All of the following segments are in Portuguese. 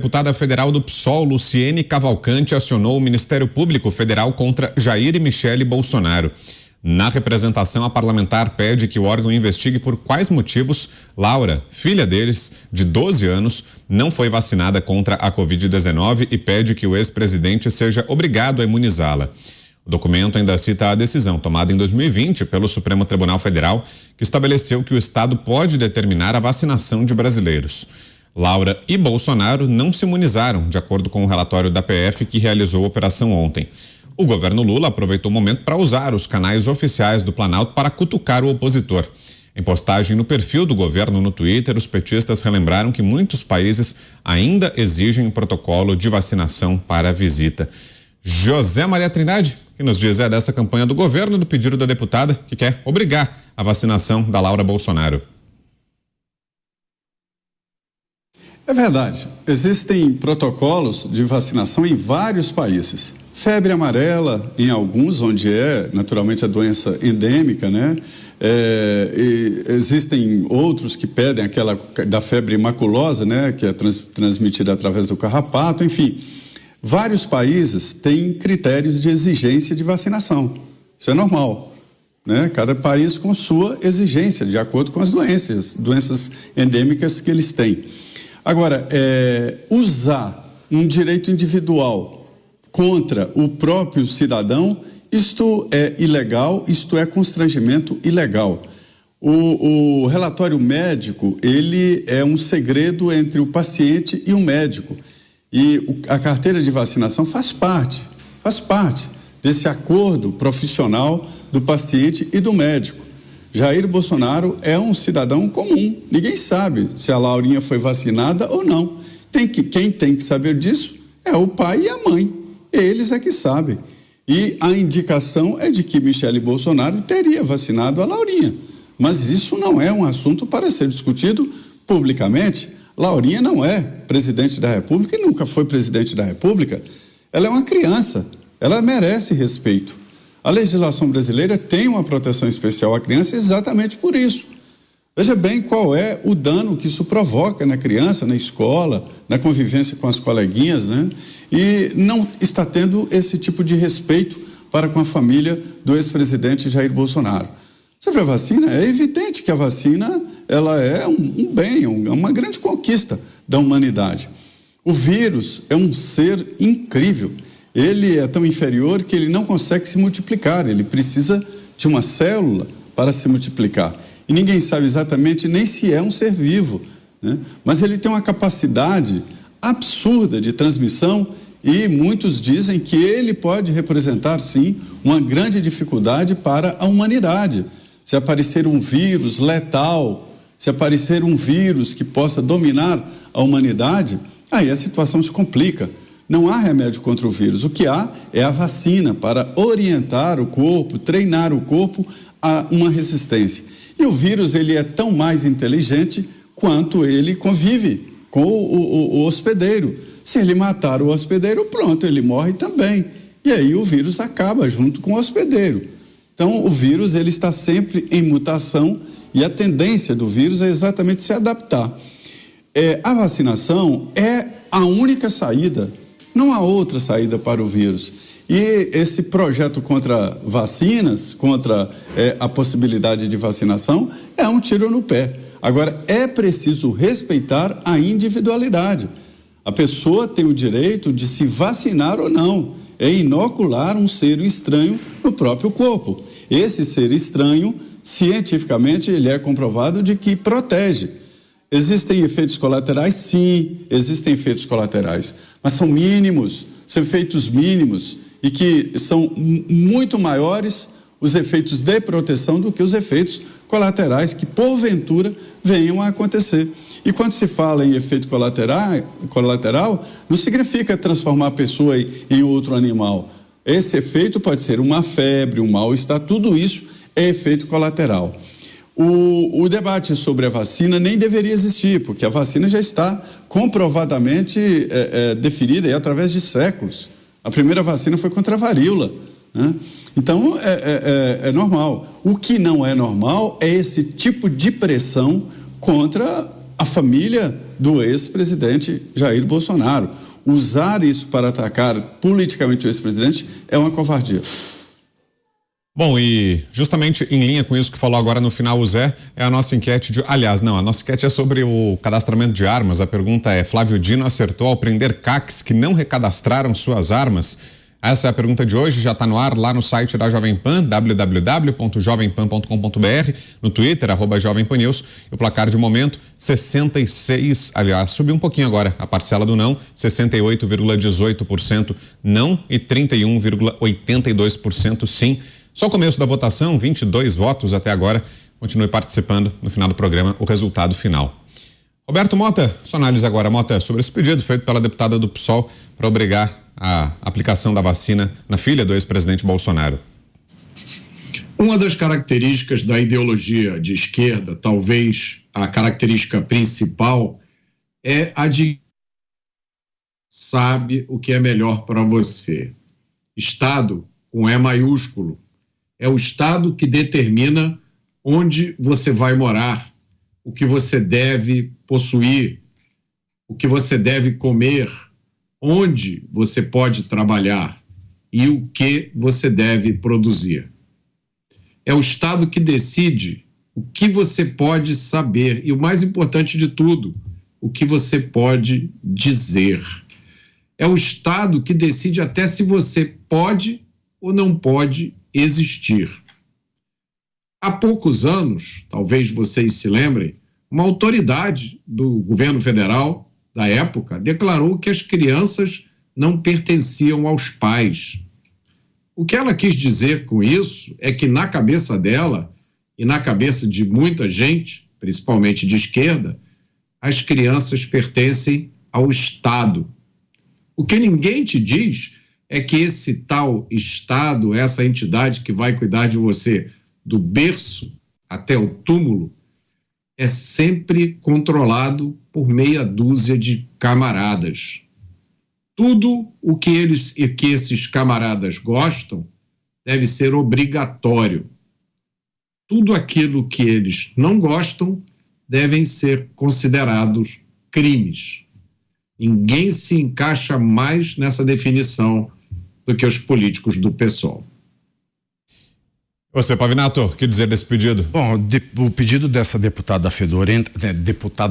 A deputada federal do PSOL, Luciene Cavalcante, acionou o Ministério Público Federal contra Jair e Michele Bolsonaro. Na representação, a parlamentar pede que o órgão investigue por quais motivos Laura, filha deles, de 12 anos, não foi vacinada contra a Covid-19 e pede que o ex-presidente seja obrigado a imunizá-la. O documento ainda cita a decisão tomada em 2020 pelo Supremo Tribunal Federal, que estabeleceu que o Estado pode determinar a vacinação de brasileiros. Laura e Bolsonaro não se imunizaram, de acordo com o relatório da PF que realizou a operação ontem. O governo Lula aproveitou o momento para usar os canais oficiais do Planalto para cutucar o opositor. Em postagem no perfil do governo no Twitter, os petistas relembraram que muitos países ainda exigem um protocolo de vacinação para a visita. José Maria Trindade, que nos diz dessa campanha do governo do pedido da deputada que quer obrigar a vacinação da Laura Bolsonaro. É verdade, existem protocolos de vacinação em vários países. Febre amarela em alguns, onde é naturalmente a doença endêmica, né? E existem outros que pedem aquela da febre maculosa, né? Que é transmitida através do carrapato, enfim. Vários países têm critérios de exigência de vacinação. Isso é normal, né? Cada país com sua exigência, de acordo com as doenças endêmicas que eles têm. Agora, usar um direito individual contra o próprio cidadão, isto é ilegal, isto é constrangimento ilegal. O relatório médico, ele é um segredo entre o paciente e o médico. E a carteira de vacinação faz parte desse acordo profissional do paciente e do médico. Jair Bolsonaro é um cidadão comum. Ninguém sabe se a Laurinha foi vacinada ou não. Quem tem que saber disso é o pai e a mãe. Eles é que sabem. E a indicação é de que Michele Bolsonaro teria vacinado a Laurinha. Mas isso não é um assunto para ser discutido publicamente. Laurinha não é presidente da República e nunca foi presidente da República. Ela é uma criança. Ela merece respeito. A legislação brasileira tem uma proteção especial à criança exatamente por isso. Veja bem qual é o dano que isso provoca na criança, na escola, na convivência com as coleguinhas, né? E não está tendo esse tipo de respeito para com a família do ex-presidente Jair Bolsonaro. Sobre a vacina, é evidente que a vacina ela é um bem, uma grande conquista da humanidade. O vírus é um ser incrível. Ele é tão inferior que ele não consegue se multiplicar, ele precisa de uma célula para se multiplicar. E ninguém sabe exatamente nem se é um ser vivo, né? Mas ele tem uma capacidade absurda de transmissão e muitos dizem que ele pode representar, sim, uma grande dificuldade para a humanidade. Se aparecer um vírus letal, se aparecer um vírus que possa dominar a humanidade, aí a situação se complica. Não há remédio contra o vírus. O que há é a vacina para orientar o corpo, treinar o corpo a uma resistência. E o vírus, ele é tão mais inteligente quanto ele convive com o hospedeiro. Se ele matar o hospedeiro, pronto, ele morre também. E aí o vírus acaba junto com o hospedeiro. Então, o vírus, ele está sempre em mutação e a tendência do vírus é exatamente se adaptar. A vacinação é a única saída. Não há outra saída para o vírus. E esse projeto contra vacinas, contra a possibilidade de vacinação, é um tiro no pé. Agora, é preciso respeitar a individualidade. A pessoa tem o direito de se vacinar ou não. É inocular um ser estranho no próprio corpo. Esse ser estranho, cientificamente, ele é comprovado de que protege. Existem efeitos colaterais? Sim, existem efeitos colaterais, mas são mínimos, são efeitos mínimos e que são muito maiores os efeitos de proteção do que os efeitos colaterais que, porventura, venham a acontecer. E quando se fala em efeito colateral, não significa transformar a pessoa em outro animal. Esse efeito pode ser uma febre, um mal-estar, tudo isso é efeito colateral. O debate sobre a vacina nem deveria existir, porque a vacina já está comprovadamente definida e através de séculos. A primeira vacina foi contra a varíola, né? Então, é normal. O que não é normal é esse tipo de pressão contra a família do ex-presidente Jair Bolsonaro. Usar isso para atacar politicamente o ex-presidente é uma covardia. Bom, e justamente em linha com isso que falou agora no final o Zé, é a nossa enquete a nossa enquete é sobre o cadastramento de armas. A pergunta é: Flávio Dino acertou ao prender CACs que não recadastraram suas armas? Essa é a pergunta de hoje, já está no ar lá no site da Jovem Pan, www.jovempan.com.br, no Twitter, @JovemPanNews. E o placar de momento, 66, aliás, subiu um pouquinho agora a parcela do não, 68,18% não e 31,82% sim. Só o começo da votação, 22 votos até agora. Continue participando. No final do programa, o resultado final. Roberto Mota, sua análise agora, Mota, sobre esse pedido feito pela deputada do PSOL para obrigar a aplicação da vacina na filha do ex-presidente Bolsonaro. Uma das características da ideologia de esquerda, talvez a característica principal, é a de sabe o que é melhor para você. Estado, com E maiúsculo, é o Estado que determina onde você vai morar, o que você deve possuir, o que você deve comer, onde você pode trabalhar e o que você deve produzir. É o Estado que decide o que você pode saber e, o mais importante de tudo, o que você pode dizer. É o Estado que decide até se você pode ou não pode existir. Há poucos anos, talvez vocês se lembrem, uma autoridade do governo federal da época declarou que as crianças não pertenciam aos pais. O que ela quis dizer com isso é que na cabeça dela e na cabeça de muita gente, principalmente de esquerda, as crianças pertencem ao Estado. O que ninguém te diz é que esse tal Estado, essa entidade que vai cuidar de você do berço até o túmulo, é sempre controlado por meia dúzia de camaradas. Tudo o que esses camaradas gostam deve ser obrigatório. Tudo aquilo que eles não gostam devem ser considerados crimes. Ninguém se encaixa mais nessa definição do que os políticos do PSOL. Você, Pavinato, o que dizer desse pedido? Bom, o pedido dessa deputada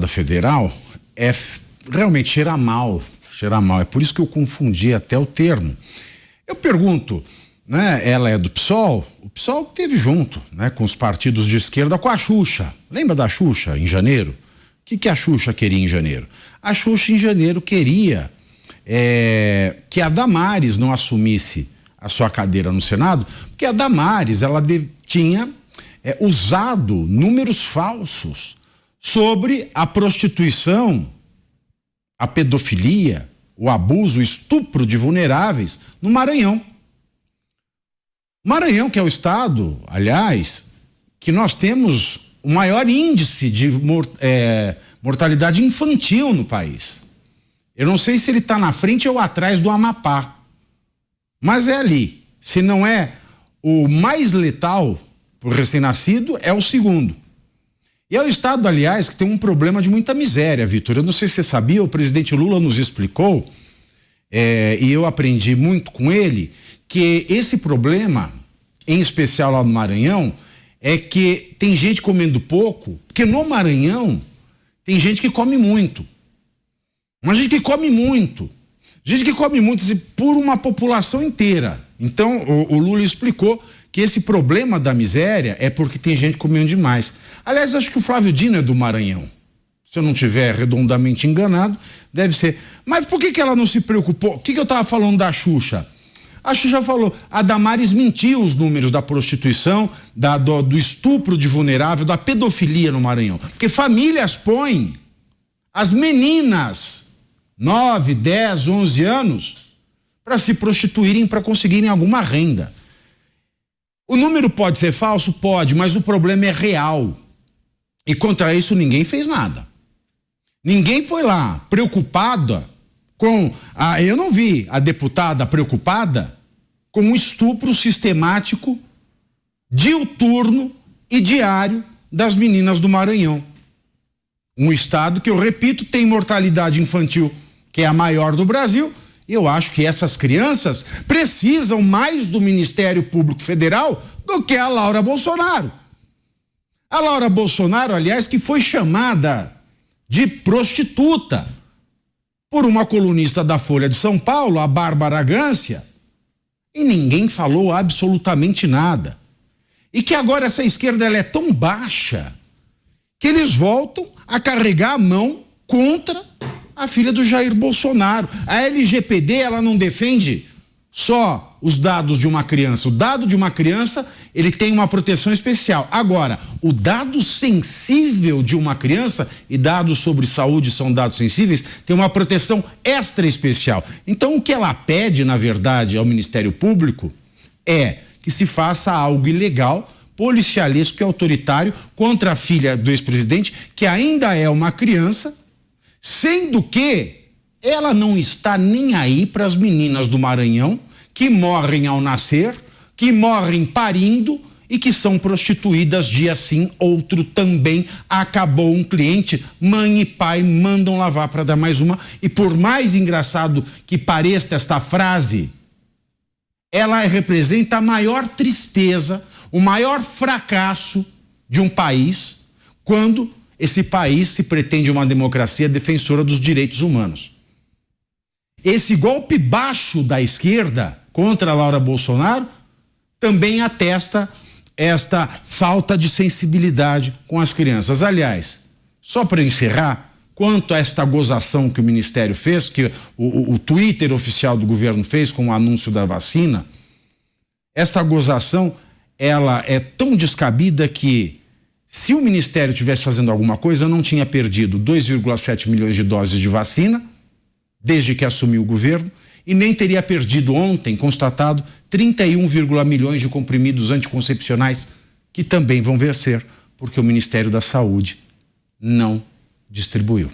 federal é realmente cheira mal. É por isso que eu confundi até o termo. Eu pergunto, né? Ela é do PSOL, o PSOL teve junto, né? Com os partidos de esquerda, com a Xuxa. Lembra da Xuxa em janeiro? O que a Xuxa queria em janeiro? A Xuxa em janeiro queria que a Damares não assumisse a sua cadeira no Senado, porque a Damares, ela tinha usado números falsos sobre a prostituição, a pedofilia, o abuso, o estupro de vulneráveis no Maranhão. Maranhão, que é o estado, aliás, que nós temos o maior índice de mortalidade infantil no país. Eu não sei se ele está na frente ou atrás do Amapá, mas é ali. Se não é o mais letal para o recém-nascido, é o segundo. E é o estado, aliás, que tem um problema de muita miséria, Vitor. Eu não sei se você sabia, o presidente Lula nos explicou, e eu aprendi muito com ele, que esse problema, em especial lá no Maranhão, é que tem gente comendo pouco, porque no Maranhão tem gente que come muito. Uma gente que come muito. Gente que come muito, por uma população inteira. Então, o Lula explicou que esse problema da miséria é porque tem gente comendo demais. Aliás, acho que o Flávio Dino é do Maranhão. Se eu não estiver redondamente enganado, deve ser. Mas por que ela não se preocupou? O que eu estava falando da Xuxa? A Xuxa falou, a Damares mentiu os números da prostituição, do estupro de vulnerável, da pedofilia no Maranhão. Porque famílias põem as meninas, 9, 10, 11 anos, para se prostituírem, para conseguirem alguma renda. O número pode ser falso? Pode, mas o problema é real. E contra isso ninguém fez nada. Ninguém foi lá preocupada com... eu não vi a deputada preocupada com o estupro sistemático, diuturno e diário das meninas do Maranhão. Um estado que, eu repito, tem mortalidade infantil que é a maior do Brasil. Eu acho que essas crianças precisam mais do Ministério Público Federal do que a Laura Bolsonaro. A Laura Bolsonaro, aliás, que foi chamada de prostituta por uma colunista da Folha de São Paulo, a Bárbara Gância, e ninguém falou absolutamente nada. E que agora essa esquerda ela é tão baixa que eles voltam a carregar a mão contra a filha do Jair Bolsonaro. A LGPD, ela não defende só os dados de uma criança. O dado de uma criança, ele tem uma proteção especial. Agora, o dado sensível de uma criança, e dados sobre saúde são dados sensíveis, tem uma proteção extra especial. Então, o que ela pede, na verdade, ao Ministério Público é que se faça algo ilegal, policialesco e autoritário contra a filha do ex-presidente, que ainda é uma criança, sendo que ela não está nem aí para as meninas do Maranhão que morrem ao nascer, que morrem parindo e que são prostituídas dia sim, outro também. Acabou um cliente, mãe e pai mandam lavar para dar mais uma. E por mais engraçado que pareça esta frase, ela representa a maior tristeza, o maior fracasso de um país quando esse país se pretende uma democracia defensora dos direitos humanos. Esse golpe baixo da esquerda contra a Laura Bolsonaro também atesta esta falta de sensibilidade com as crianças. Aliás, só para encerrar, quanto a esta gozação que o Ministério fez, que o Twitter oficial do governo fez com o anúncio da vacina, esta gozação, ela é tão descabida que, se o Ministério estivesse fazendo alguma coisa, não tinha perdido 2,7 milhões de doses de vacina, desde que assumiu o governo, e nem teria perdido ontem, constatado, 31, milhões de comprimidos anticoncepcionais, que também vão vencer, porque o Ministério da Saúde não distribuiu.